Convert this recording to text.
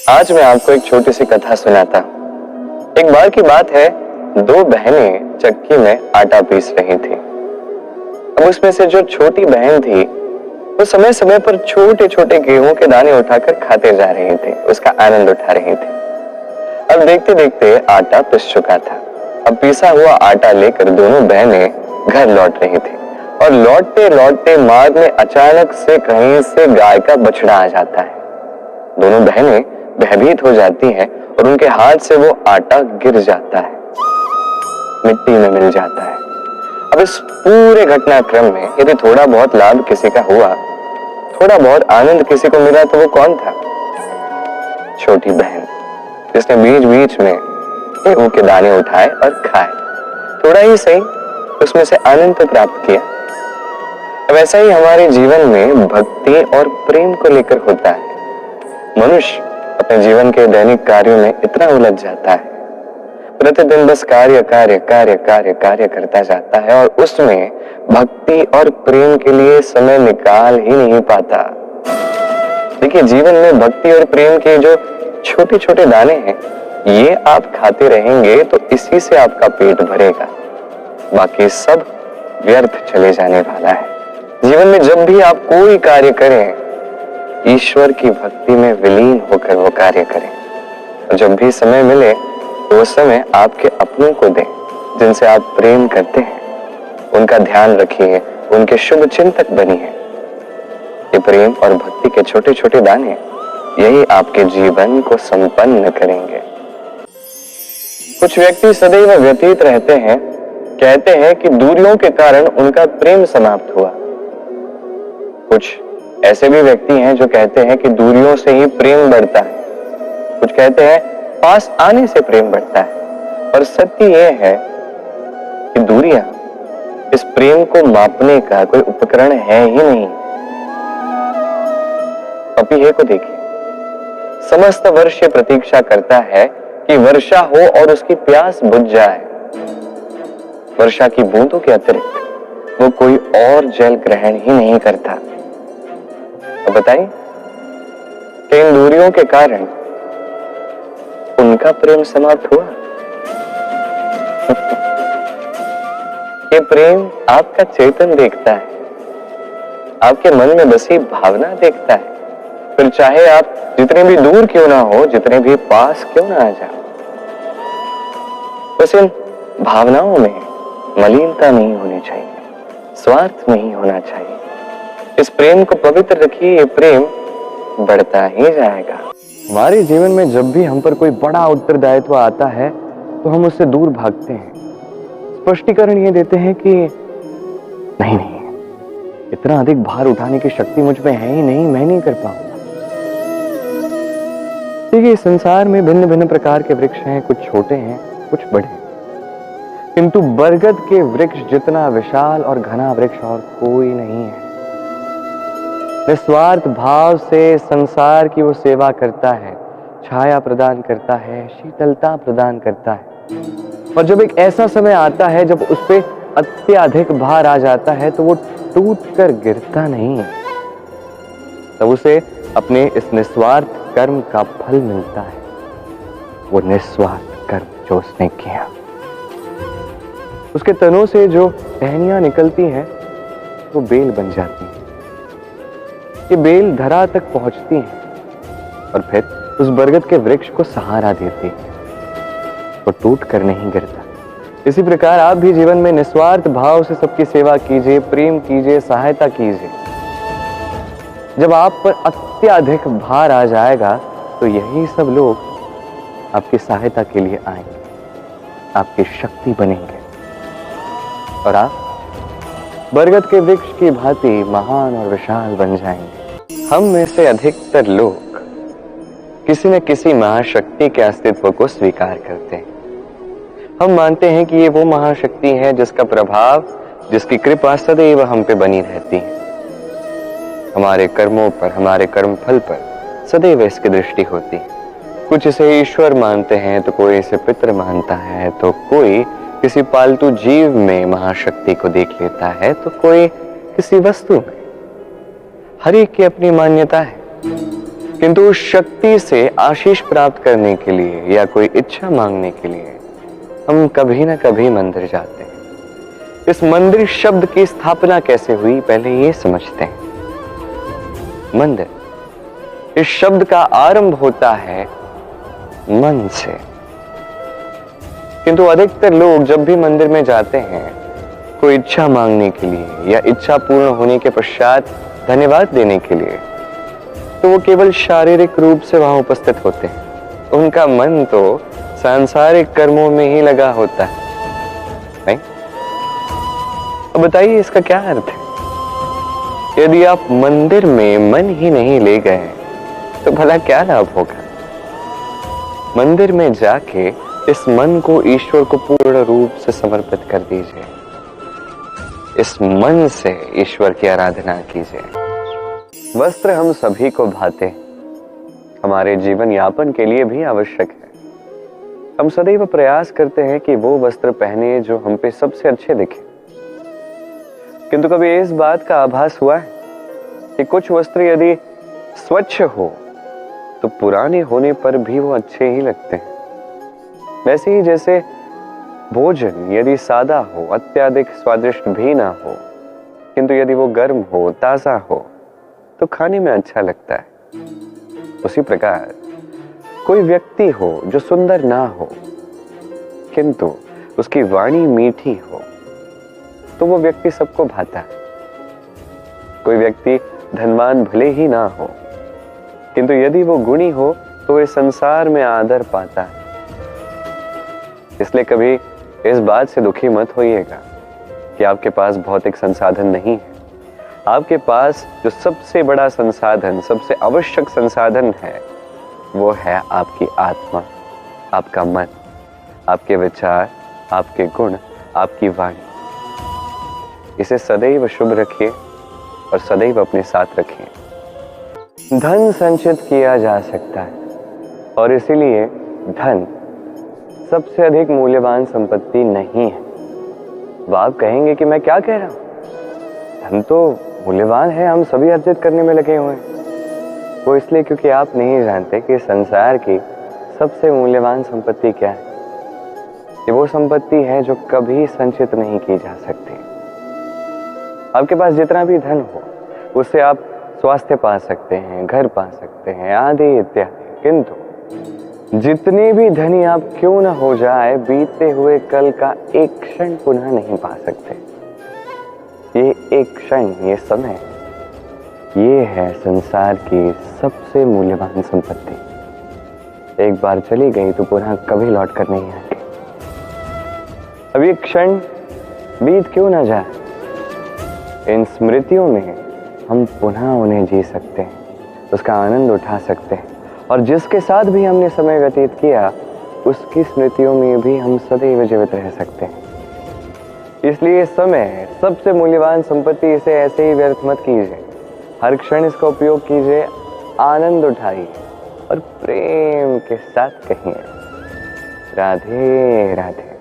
आज मैं आपको एक छोटी सी कथा सुनाता हूँ। एक बार की बात है, दो बहनें चक्की में आटा पीस रही थी। अब उसमें से जो छोटी बहन थी वो समय समय पर छोटे छोटे गेहूं के दाने उठाकर खाते जा रही थी, उसका आनंद उठा रही थी। अब देखते देखते आटा पिस चुका था। अब पिसा हुआ आटा लेकर दोनों बहनें घर लौट रही थी और लौटते लौटते मार्ग में अचानक से कहीं से गाय का बछड़ा आ जाता है। दोनों बहनें भयभीत हो जाती हैं और उनके हाथ से वो आटा गिर जाता है, मिट्टी में मिल जाता है। अब इस पूरे घटनाक्रम में यदि थोड़ा बहुत लाभ किसी का हुआ, थोड़ा बहुत आनंद किसी को मिला, तो वो कौन था? छोटी बहन, जिसने बीच बीच में गेहूं के दाने उठाए और खाए। थोड़ा ही सही, उसमें से आनंद तो प्राप्त किया। अब ऐसा ही हमारे जीवन में भक्ति और प्रेम को लेकर होता है। मनुष्य अपने जीवन के दैनिक कार्यों में इतना उलझ जाता है, प्रतिदिन बस कार्य कार्य कार्य कार्य कार्य करता जाता है और उसमें भक्ति और प्रेम के लिए समय निकाल ही नहीं पाता। देखिए, जीवन में भक्ति और प्रेम के जो छोटे छोटे दाने हैं, ये आप खाते रहेंगे तो इसी से आपका पेट भरेगा, बाकी सब व्यर्थ चले जाने वाला है। जीवन में जब भी आप कोई कार्य करें, ईश्वर की भक्ति में विलीन होकर वो कार्य करें। और जब भी समय मिले तो उस समय आपके अपनों को दें, जिनसे आप प्रेम करते हैं। उनका ध्यान रखिए, उनके शुभ चिंतक बनिए। ये प्रेम और भक्ति के छोटे छोटे दाने, यही आपके जीवन को संपन्न करेंगे। कुछ व्यक्ति सदैव व्यतीत रहते हैं, कहते हैं कि दूरियों के कारण उनका प्रेम समाप्त हुआ। कुछ ऐसे भी व्यक्ति हैं जो कहते हैं कि दूरियों से ही प्रेम बढ़ता है। कुछ कहते हैं पास आने से प्रेम बढ़ता है। और सत्य यह है कि दूरियां इस प्रेम को मापने का कोई उपकरण है ही नहीं। पपीहे को देखिए, समस्त वर्ष ये प्रतीक्षा करता है कि वर्षा हो और उसकी प्यास बुझ जाए। वर्षा की बूंदों के अतिरिक्त वो कोई और जल ग्रहण ही नहीं करता। अब बताइए कि इन दूरियों के कारण उनका प्रेम समाप्त हुआ? ये प्रेम आपका चेतन देखता है, आपके मन में बसी भावना देखता है। फिर चाहे आप जितने भी दूर क्यों ना हो, जितने भी पास क्यों ना आ जाओ, बस इन भावनाओं में मलिनता नहीं होनी चाहिए, स्वार्थ नहीं होना चाहिए। इस प्रेम को पवित्र रखिए, ये प्रेम बढ़ता ही जाएगा। हमारे जीवन में जब भी हम पर कोई बड़ा उत्तरदायित्व आता है तो हम उससे दूर भागते हैं। स्पष्टीकरण ये देते हैं कि नहीं, इतना अधिक भार उठाने की शक्ति मुझ में है ही नहीं, मैं नहीं कर पाऊंगा। देखिए, संसार में भिन्न भिन्न प्रकार के वृक्ष हैं, कुछ छोटे हैं, कुछ बड़े, किंतु बरगद के वृक्ष जितना विशाल और घना वृक्ष और कोई नहीं है। निस्वार्थ भाव से संसार की वो सेवा करता है, छाया प्रदान करता है, शीतलता प्रदान करता है। और जब एक ऐसा समय आता है जब उस पे अत्यधिक भार आ जाता है तो वो टूट कर गिरता नहीं है, तब उसे अपने इस निस्वार्थ कर्म का फल मिलता है। वो निस्वार्थ कर्म जो उसने किया, उसके तनों से जो टहनियां निकलती हैं वो बेल बन जाती हैं। ये बेल धरा तक पहुंचती हैं और फिर उस बरगद के वृक्ष को सहारा देती है, वो टूट कर नहीं गिरता। इसी प्रकार आप भी जीवन में निस्वार्थ भाव से सबकी सेवा कीजिए, प्रेम कीजिए, सहायता कीजिए। जब आप पर अत्यधिक भार आ जाएगा तो यही सब लोग आपकी सहायता के लिए आएंगे, आपकी शक्ति बनेंगे और आप बरगद के वृक्ष की भांति महान और विशाल बन जाएंगे। हम में से अधिकतर लोग किसी न किसी महाशक्ति के अस्तित्व को स्वीकार करते हैं। हम मानते हैं कि ये वो महाशक्ति है जिसका प्रभाव, जिसकी कृपा सदैव हम पे बनी रहती है। हमारे कर्मों पर, हमारे कर्म फल पर सदैव इसकी दृष्टि होती है। कुछ इसे ईश्वर मानते हैं, तो कोई इसे पितृ मानता है, तो कोई किसी पालतू जीव में महाशक्ति को देख लेता है, तो कोई किसी वस्तु में। हर एक की अपनी मान्यता है। किंतु उस शक्ति से आशीष प्राप्त करने के लिए या कोई इच्छा मांगने के लिए हम कभी ना कभी मंदिर जाते हैं। इस मंदिर शब्द की स्थापना कैसे हुई, पहले ये समझते हैं। मंदिर, इस शब्द का आरंभ होता है मन से। किंतु अधिकतर लोग जब भी मंदिर में जाते हैं कोई इच्छा मांगने के लिए या इच्छा पूर्ण होने के पश्चात धन्यवाद देने के लिए, तो वो केवल शारीरिक रूप से वहां उपस्थित होते हैं। उनका मन तो सांसारिक कर्मों में ही लगा होता है, नहीं? अब बताइए इसका क्या अर्थ है? यदि आप मंदिर में मन ही नहीं ले गए तो भला क्या लाभ होगा? मंदिर में जाके इस मन को ईश्वर को पूर्ण रूप से समर्पित कर दीजिए। इस मन से ईश्वर की आराधना कीजिए। वस्त्र हम सभी को भाते, हमारे जीवन यापन के लिए भी आवश्यक है। हम सदैव प्रयास करते हैं कि वो वस्त्र पहने जो हम पे सबसे अच्छे दिखे। किंतु कभी इस बात का आभास हुआ है कि कुछ वस्त्र यदि स्वच्छ हो तो पुराने होने पर भी वो अच्छे ही लगते हैं। वैसे ही जैसे भोजन यदि सादा हो, अत्यधिक स्वादिष्ट भी ना हो, किंतु यदि वो गर्म हो, ताजा हो तो खाने में अच्छा लगता है। उसी प्रकार कोई व्यक्ति हो जो सुंदर ना हो किंतु उसकी वाणी मीठी हो तो वो व्यक्ति सबको भाता है। कोई व्यक्ति धनवान भले ही ना हो किंतु यदि वो गुणी हो तो इस संसार में आदर पाता है। इसलिए कभी इस बात से दुखी मत होइएगा कि आपके पास भौतिक संसाधन नहीं है। आपके पास जो सबसे बड़ा संसाधन, सबसे आवश्यक संसाधन है वो है आपकी आत्मा, आपका मन, आपके विचार, आपके गुण, आपकी वाणी। इसे सदैव शुभ रखिए और सदैव अपने साथ रखिए। धन संचित किया जा सकता है और इसीलिए धन सबसे अधिक मूल्यवान संपत्ति नहीं है। अब आप कहेंगे कि मैं क्या कह रहा हूं, धन तो मूल्यवान है, हम सभी अर्जित करने में लगे हुए हैं। वो इसलिए क्योंकि आप नहीं जानते कि संसार की सबसे मूल्यवान संपत्ति क्या है। ये वो संपत्ति है जो कभी संचित नहीं की जा सकती। आपके पास जितना भी धन हो उससे आप स्वास्थ्य पा सकते हैं, घर पा सकते हैं, आदि इत्यादि। किंतु जितने भी धनी आप क्यों ना हो जाए, बीते हुए कल का एक क्षण पुनः नहीं पा सकते। ये एक क्षण, ये समय, ये है संसार की सबसे मूल्यवान संपत्ति। एक बार चली गई तो पुनः कभी लौट कर नहीं आएगी। अब ये क्षण बीत क्यों ना जाए, इन स्मृतियों में हम पुनः उन्हें जी सकते हैं, उसका आनंद उठा सकते हैं और जिसके साथ भी हमने समय व्यतीत किया उसकी स्मृतियों में भी हम सदैव जीवित रह सकते हैं। इसलिए समय सबसे मूल्यवान संपत्ति, इसे ऐसे ही व्यर्थ मत कीजिए। हर क्षण इसका उपयोग कीजिए, आनंद उठाइए और प्रेम के साथ कहिए राधे राधे।